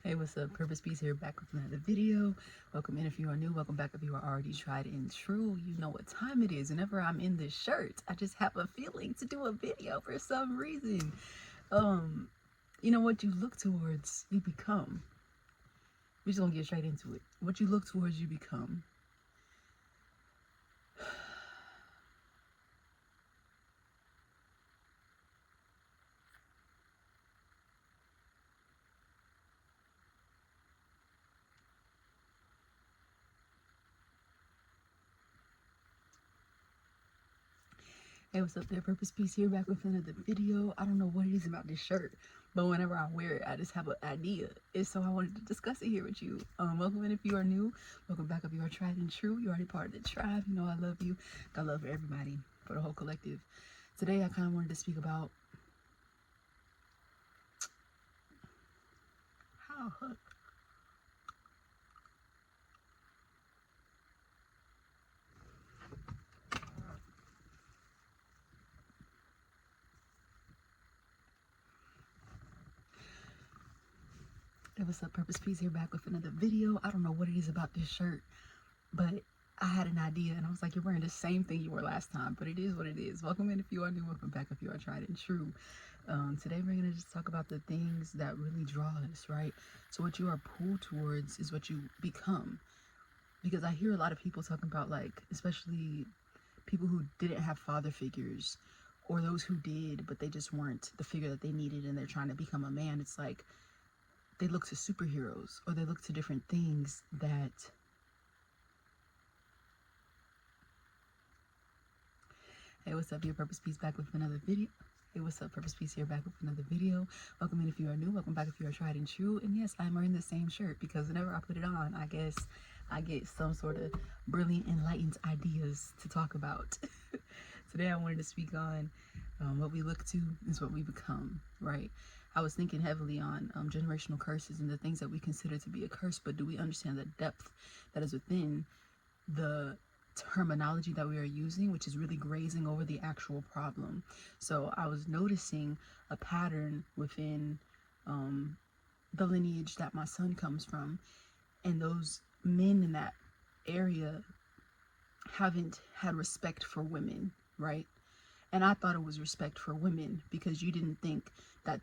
Hey, what's up? Purpose Peace here, back with another video. Welcome in if you are new. Welcome back if you are already tried and true. You know what time it is. Whenever I'm in this shirt, I just have a feeling to do a video for some reason. You know what you look towards, you become. We're just gonna get straight into it. What you look towards, you become. Hey, what's up there? Purpose Peace here, back with another video. I don't know what it is about this shirt, but whenever I wear it, I just have an idea. And so I wanted to discuss it here with you. Welcome in if you are new. Welcome back if you are tried and true. You're already part of the tribe. You know I love you. Got love for everybody, for the whole collective. Today, I kind of wanted to speak about how Hey, what's up? Purpose Peace here, back with another video. I don't know what it is about this shirt, but I had an idea and I was like, you're wearing the same thing you wore last time, but it is what it is. Welcome in if you are new. Welcome back if you are tried and true. Today we're going to just talk about the things that really draw us, right? So what you are pulled towards is what you become. Because I hear a lot of people talking about, like, especially people who didn't have father figures, or those who did, but they just weren't the figure that they needed and they're trying to become a man. It's like they look to superheroes, or they look to different things that Hey, what's up? Your Purpose Peace back with another video. Hey, what's up? Purpose Peace here, back with another video. Welcome in if you are new. Welcome back if you are tried and true. And yes, I'm wearing the same shirt because whenever I put it on, I guess I get some sort of brilliant, enlightened ideas to talk about. Today, I wanted to speak on what we look to is what we become, right? I was thinking heavily on generational curses and the things that we consider to be a curse, but do we understand the depth that is within the terminology that we are using, which is really grazing over the actual problem? So I was noticing a pattern within the lineage that my son comes from, and those men in that area haven't had respect for women, right? And I thought it was respect for women because you didn't think that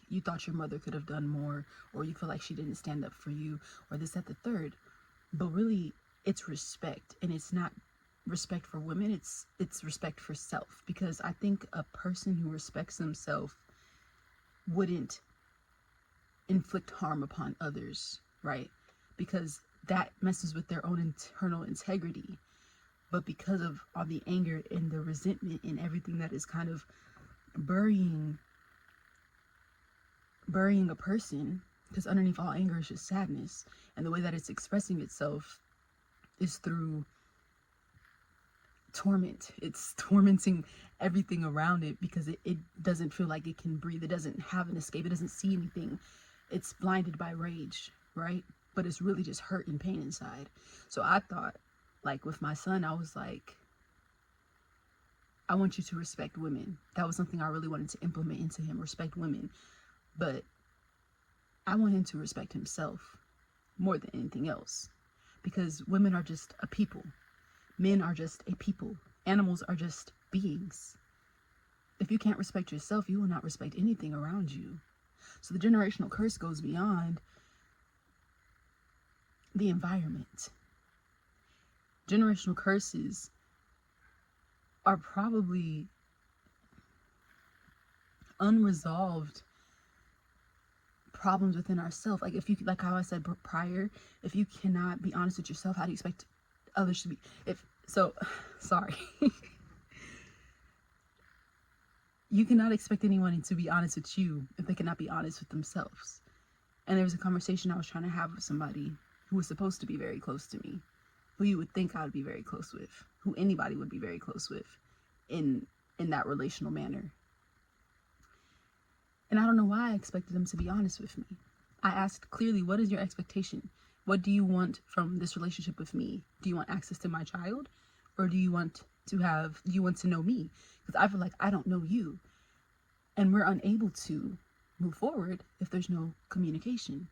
you thought your mother could have done more, or you feel like she didn't stand up for you, or this, that, the third. But really, it's respect, and it's not respect for women. It's respect for self, because I think a person who respects themselves wouldn't inflict harm upon others, right? Because that messes with their own internal integrity. But because of all the anger and the resentment and everything that is kind of burying a person, because underneath all anger is just sadness, and the way that it's expressing itself is through torment. It's tormenting everything around it because it doesn't feel like it can breathe. It doesn't have an escape. It doesn't see anything. It's blinded by rage, right? But it's really just hurt and pain inside. So I thought, like with my son, I was like, I want you to respect women. That was something I really wanted to implement into him, respect women. But I want him to respect himself more than anything else. Because women are just a people. Men are just a people. Animals are just beings. If you can't respect yourself, you will not respect anything around you. So the generational curse goes beyond the environment. Generational curses are probably unresolved problems within ourselves. Like, if you, like how I said prior, if you cannot be honest with yourself, how do you expect others to be? Sorry. You cannot expect anyone to be honest with you if they cannot be honest with themselves. And there was a conversation I was trying to have with somebody who was supposed to be very close to me, who you would think I would be very close with, who anybody would be very close with in that relational manner. And I don't know why I expected them to be honest with me. I asked clearly, what is your expectation? What do you want from this relationship with me? Do you want access to my child? Or do you want to know me? Because I feel like I don't know you. And we're unable to move forward if there's no communication.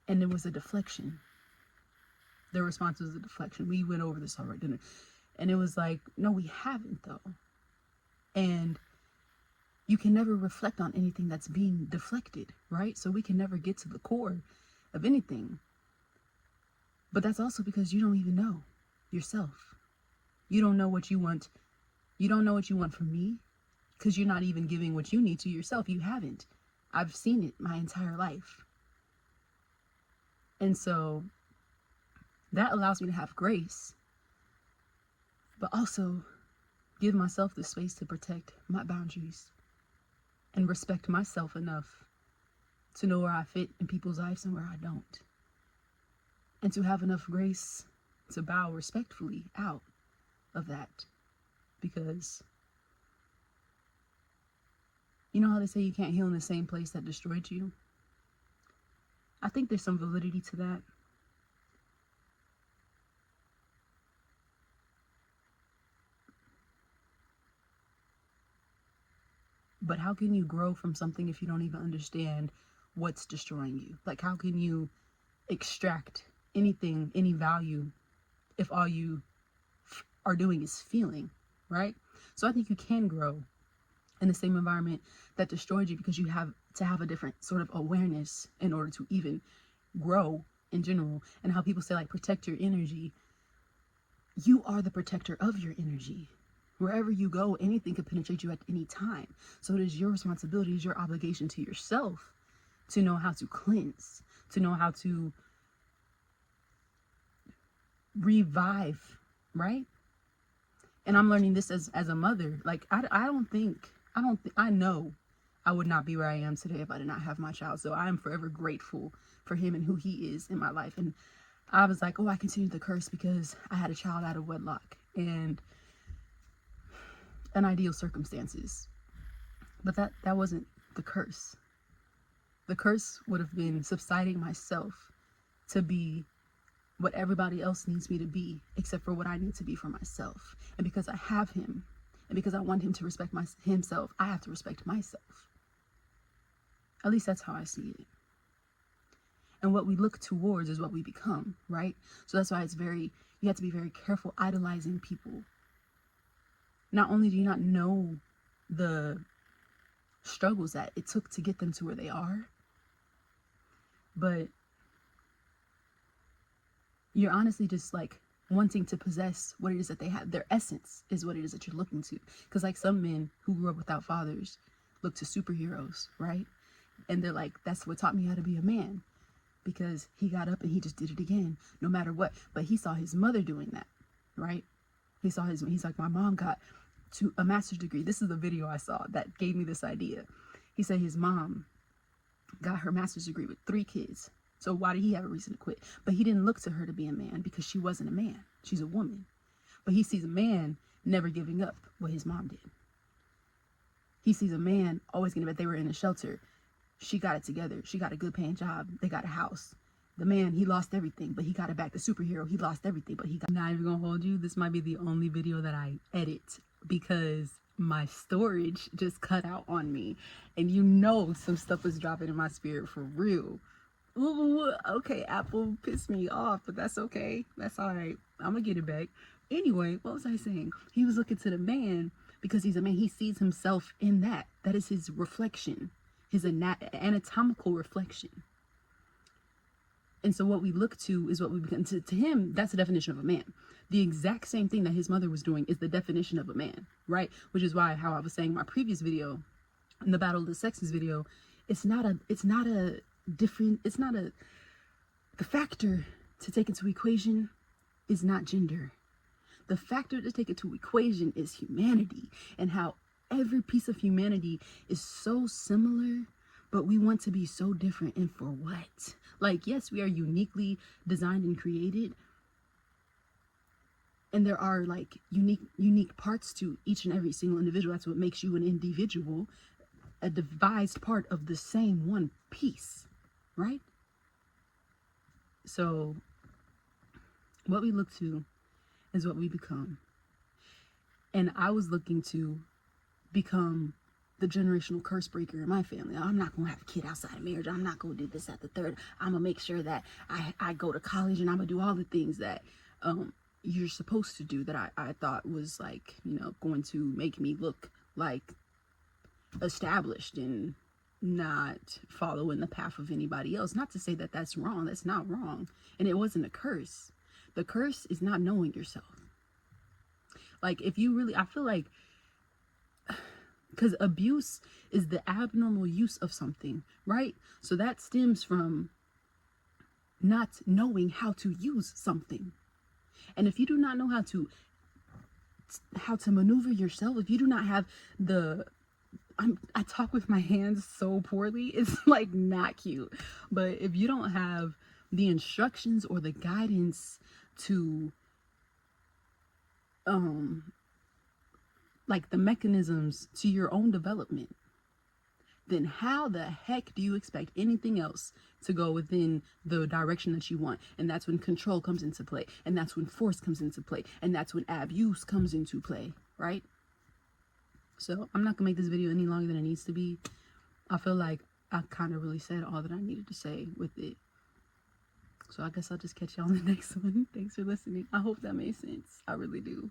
And it was a deflection. Their response was a deflection. We went over this already, didn't we? And it was like, no, we haven't though. And you can never reflect on anything that's being deflected, right? So we can never get to the core of anything. But that's also because you don't even know yourself. You don't know what you want. You don't know what you want from me because you're not even giving what you need to yourself. You haven't. I've seen it my entire life. And so that allows me to have grace, but also give myself the space to protect my boundaries and respect myself enough to know where I fit in people's lives and where I don't. And to have enough grace to bow respectfully out of that. Because you know how they say you can't heal in the same place that destroyed you? I think there's some validity to that. But how can you grow from something if you don't even understand what's destroying you? Like, how can you extract anything, any value, if all you are doing is feeling, right? So I think you can grow in the same environment that destroyed you, because you have to have a different sort of awareness in order to even grow in general. And how people say, like, protect your energy. You are the protector of your energy. Wherever you go, anything can penetrate you at any time. So it is your responsibility, it is your obligation to yourself to know how to cleanse, to know how to revive, right? And I'm learning this as a mother. Like, I know I would not be where I am today if I did not have my child. So I am forever grateful for him and who he is in my life. And I was like, oh, I continue the curse because I had a child out of wedlock and unideal circumstances. But that wasn't the curse. The curse would have been subsiding myself to be what everybody else needs me to be, except for what I need to be for myself. And because I have him, and because I want him to respect himself, I have to respect myself. At least that's how I see it. And what we look towards is what we become, right? So that's why you have to be very careful idolizing people. Not only do you not know the struggles that it took to get them to where they are, but you're honestly just like wanting to possess what it is that they have. Their essence is what it is that you're looking to. Because like some men who grew up without fathers look to superheroes, right? And they're like, that's what taught me how to be a man. Because he got up and he just did it again, no matter what. But he saw his mother doing that, right? He's like, my mom got to a master's degree. This is the video I saw that gave me this idea. He said his mom got her master's degree with 3 kids. So why did he have a reason to quit? But he didn't look to her to be a man because she wasn't a man. She's a woman. But he sees a man never giving up what his mom did. He sees a man always getting up. They were in a shelter. She got it together. She got a good paying job. They got a house. The man, he lost everything, but he got it back. The superhero, he lost everything, but he got. I'm not even gonna hold you. This might be the only video that I edit because my storage just cut out on me. And you know some stuff was dropping in my spirit for real. Ooh, okay, Apple pissed me off, but that's okay. That's all right. I'm gonna get it back. Anyway, what was I saying? He was looking to the man because he's a man. He sees himself in that. That is his reflection, his anatomical reflection. And so what we look to is what we become. To him, that's the definition of a man. The exact same thing that his mother was doing is the definition of a man, right? Which is why, how I was saying in my previous video, in the Battle of the Sexes video, the factor to take into equation is not gender. The factor to take into equation is humanity, and how every piece of humanity is so similar, but we want to be so different. And for what? Like, yes, we are uniquely designed and created, and there are like unique parts to each and every single individual. That's what makes you an individual, a devised part of the same one piece, right? So what we look to is what we become. And I was looking to become the generational curse breaker in my family. I'm not going to have a kid outside of marriage. I'm not going to do this at the third. I'm going to make sure that I go to college, and I'm going to do all the things that you're supposed to do, that I thought was like, you know, going to make me look like established and not following the path of anybody else. Not to say that that's wrong. That's not wrong. And it wasn't a curse. The curse is not knowing yourself. Like, if you really, I feel like, because abuse is the abnormal use of something, right? So that stems from not knowing how to use something. And if you do not know how to maneuver yourself, if you do not have I talk with my hands so poorly, it's like not cute. But if you don't have the instructions or the guidance to like the mechanisms to your own development, then how the heck do you expect anything else to go within the direction that you want? And that's when control comes into play, and that's when force comes into play, and that's when abuse comes into play, right? So I'm not gonna make this video any longer than it needs to be. I feel like I kind of really said all that I needed to say with it. So I guess I'll just catch y'all on the next one. Thanks for listening. I hope that made sense. I really do.